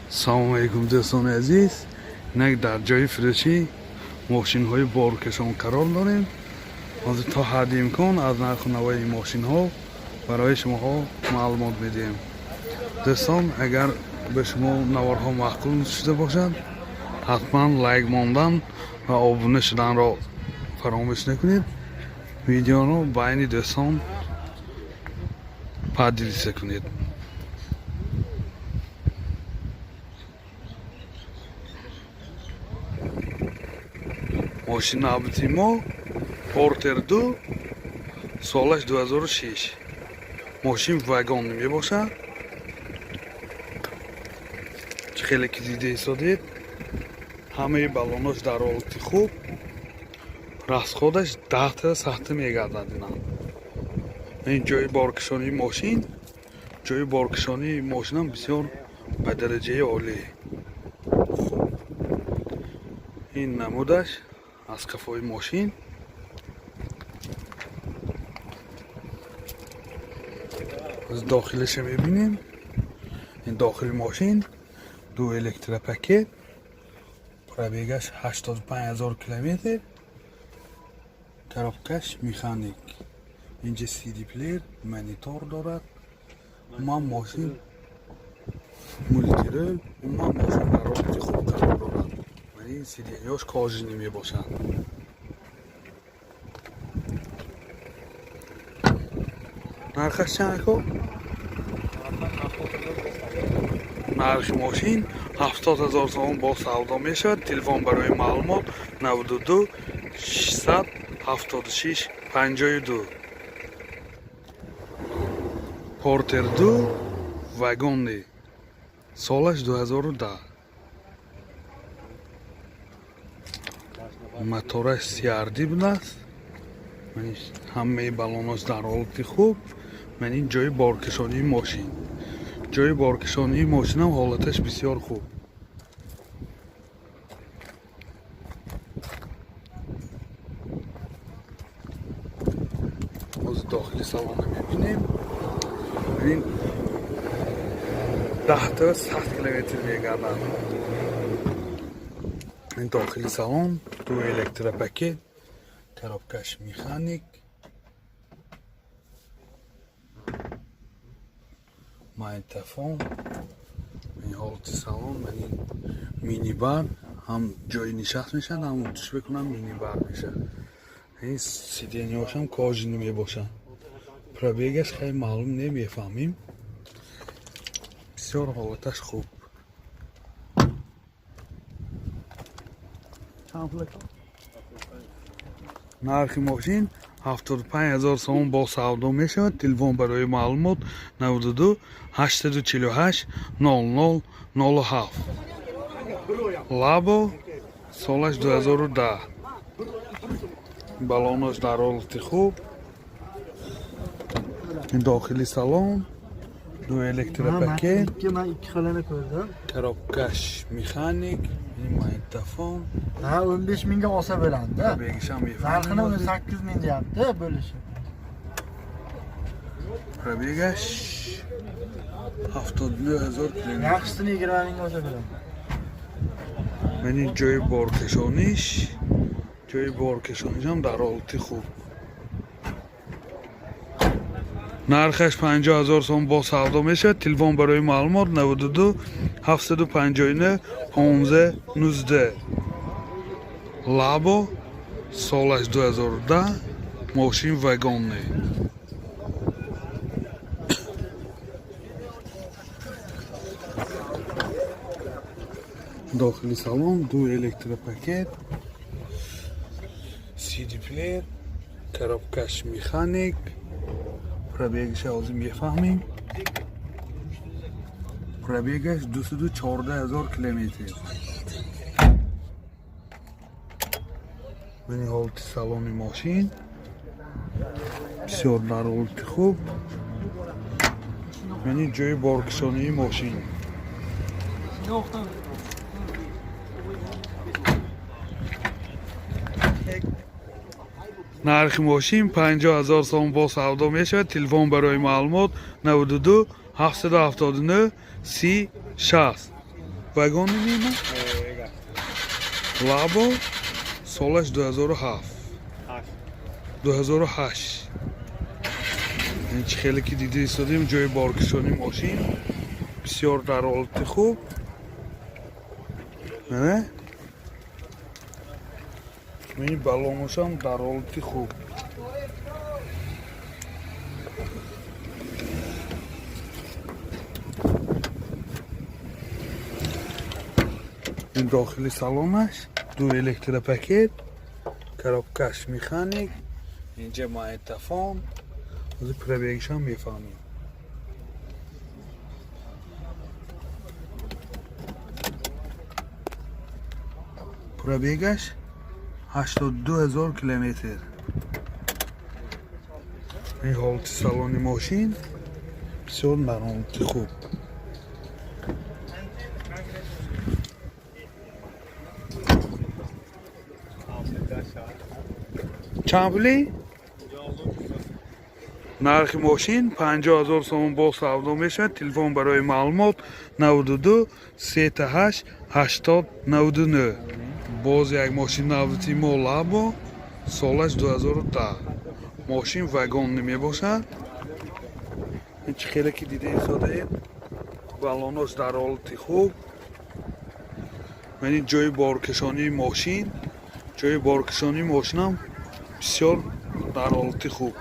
салом алейкум дӯстони азиз. Инак дар ҷойи фурӯшӣ мошинҳои боркашон қарор дорем. ҳозир то ҳадди имкон аз нарху навои мошинҳо барои шумоҳо маълумот медиҳем. дӯстон, агар ба шумо наварҳо маъқул шуда бошад, ҳатман лайк мондан ва обуна шуданро фаромӯш накунед. видеоро байни дӯстон падилиса кунед. ماشین نوبتی ما پورتر 2 سالش 2006 ماشین واگن می باشه. خیلی دیده ایستادید. همه بالوناش در حالت خوب. راست خودش 10 تا ساعت میگردد. این جای بارکشانی ماشین، جای بارکشانی ماشین هم بسیار به درجه عالی. این نمودش از کفای ماشین. از داخلش میبینیم. این داخل ماشین دو الکتروپاکت، پرابیگش 85,000 کیلومتر، коробкаш مکانیک. اینجا سی دی پلیر مانیتور دارد. ما ماشین مولتیرول و ما ماشین در حالت خوب قرار دارد. این سی دی یاش کاجی نمی باشد. نرخش چند کو؟ نرخ ماشین 70,000 تومان با سودا می شود. تلفن برای معلومات 92 676 52. پورتر 2 واگن سالش 2010. موتورش سیاردی بوده است. همه بالوناش در حالت خوب. من این جای بارکشانی ماشین. جای بارکشانی ماشین هم حالتش بسیار خوب. از داخل سالن میبینیم. این 10 تا 100 کیلومتر میگردد. این داخل سالن دو الکتروپاکت، коробкаш مکانیک، مایتافون. این حالت سالن. من این مینی بار هم جای نشست میشن، هم توش بکنم مینی بار میشه. این سیدینیاش هم کاجی نمی باشه. پرابیگش خیلی معلوم نمیفهمیم. بسیار حالتش خوب. نرخ ماشین 75,000 تومان با سودا می شود. تلفن برای معلومات 92 848 00 07. لابو سالش 2010. بالوناش در حالت خوب. این داخلی سالن دو الکتروپاکت، коробкаш مکانیک، مایتافون. Ha 15.000 olsa bo'ladi-da. Narxini uni 8.000 deyapti bo'lishi. Probegash 79,000 kilometr. Yaxshisini 20.000 olsa bo'ladi. Meni joy borkashonish ham در حالت خوب. نرخش 50,000 تومان با سودا میشه. تلفن برای معلومات 92 759 15 19. لابو سالش 2010. ماشین واگن. داخلی سالن دو الکتروپاکت، سی دی پلیر، коробкаш مکانیک. پرابیگش از میفهمیم. پرابیگش 214,000 کیلومتر. من حالت سالن ماشین بسیار در حالت خوب. من جای بارکشانی ماشین. نرخ ماشین 50,000 تومان با سودا می شود. تلفن برای معلومات 92 779 30 60. вагони меемад лабо солаш 2008 چه خیلی که دیده ایستادیم جای بارکشانی ماشین بسیار در حالت خوب نه این بالونش هم در حالت خوب این داخلی سالنش دو الکتروپاکت коробкаш механик اینجا магнитофон از پرابیگش هم میفهمیم پرابیگش 82,000 کیلومتر این حالت سالن ماشین بسیار حالت خوب چند پولی؟ نرخ ماشین 50,000 سوم با سودا میشه تلفن برای معلومات 92 38 80 99 باز یک ماشین نوتی ما لابو سالش 2010 ماشین واگن نمی باشه هیچ خیلی که دیده ایستاده اید بالونش در حالت خوب یعنی جای بارکشانی ماشین هم بسیار در حالت خوب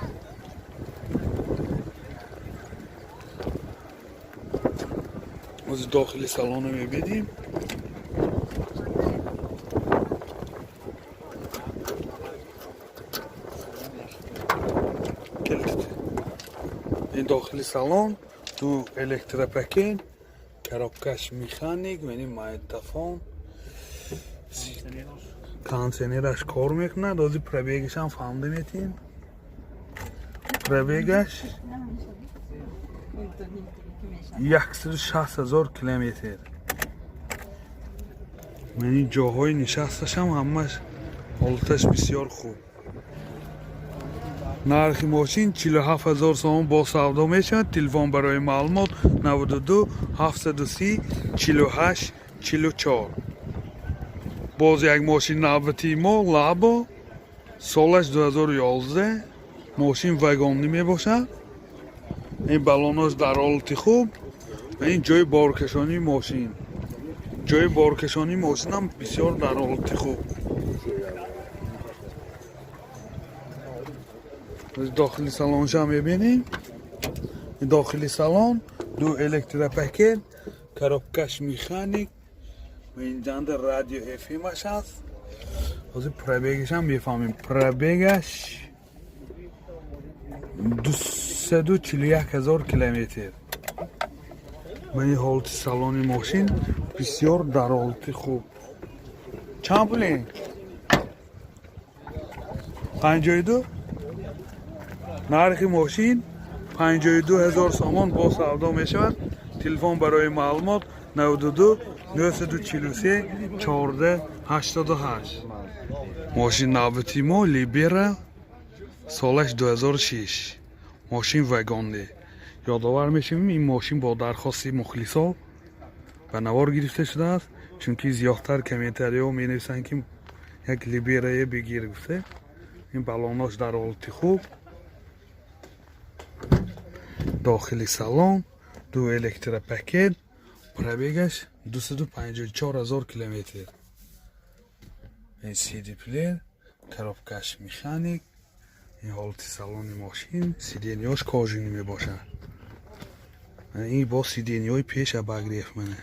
از داخل سالن میبینیم این داخل سالن دو الکتروپاکت коробкаш механик یعنی магнитофон кондиционераш кор мекунад ҳозир пробегаш ҳам фаҳмида метем пробегаш 160,000 километр یعنی ҷоҳои нишасташ ҳам ҳамаш ҳолаташ бисёр хуб нархи мошин 47,000 сомон бо савдо мешавад телефон барои маълумот 92 730 48 44 боз як мошин навбати мо лабо солаш 2011 мошин вагонӣ мебошад ин балонош дар ҳолати хуб ва ин ҷои боркашонии мошин ҳам бисёр дар ҳолати хуб داخلی سالن شما میبینیم داخلی سالن دو الکتروپاکت коробкаш механик و اینجا رادیو اف ام هست از پرابیگش هم میفهمیم پرابیگش 241,000 کیلومتر و این حالت سالن ماشین بسیار در حالت خوب چند پولی 52 нархи мошин 52,000 сомон бо савдо мешавад телефон барои маълумот 92 943 14 88 мошин навбати мо либера солаш 2006 мошин вагонде ёдовар мешавем ин мошин бо дархости мухлисо ба навор гирифта шудааст чунки зиёдтар комментариҳо менависанд ки як либерае бигир гуфте ин балонош дар ҳолати хуб داخلی سالن دو الکتروپاکت پرابیگش 254,000 کیلومتر این سی دی پلیر коробкаш механик این حالت سالن ماشین سیدینیاش کاژینی میباشد این با سیدینیای پیش بگریف منه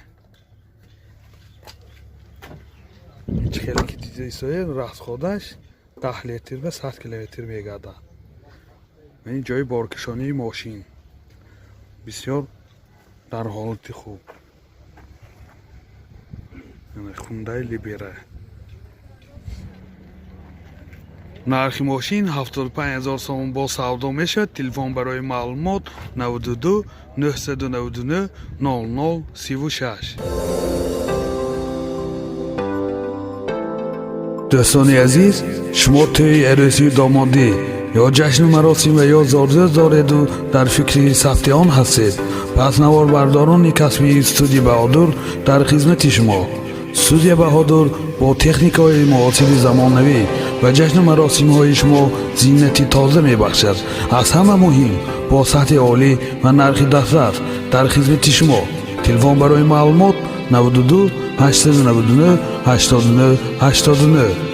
هیچ خیلی که دیده ایستاید رفت خودش 10 لیتر به 100 کیلومتر میگرده این جای بارکشانی ماشین بسیار در حالت خوب خونده لیبره нархи мошин 75,000 сомон бо савдо мешавад телефон барои маълумот 92 999 00 36 дӯстони азиз шумо тӯи арӯсии домодӣ ё ҷашну маросим ва ё зорзиёт дореду дар фикри сафти он ҳастед, пас наворбардорони касби студияи Баҳодур дар хизмати шумо. Студияи Баҳодур бо техникаҳои муосири замонавӣ ва ҷашну маросимҳои шумо зиннати тоза мебахшад. Аз ҳама муҳим, бо сатҳи олӣ ва нархи дастрафт дар хизмати шумо. Телефон барои маълумот 92 899 89 89.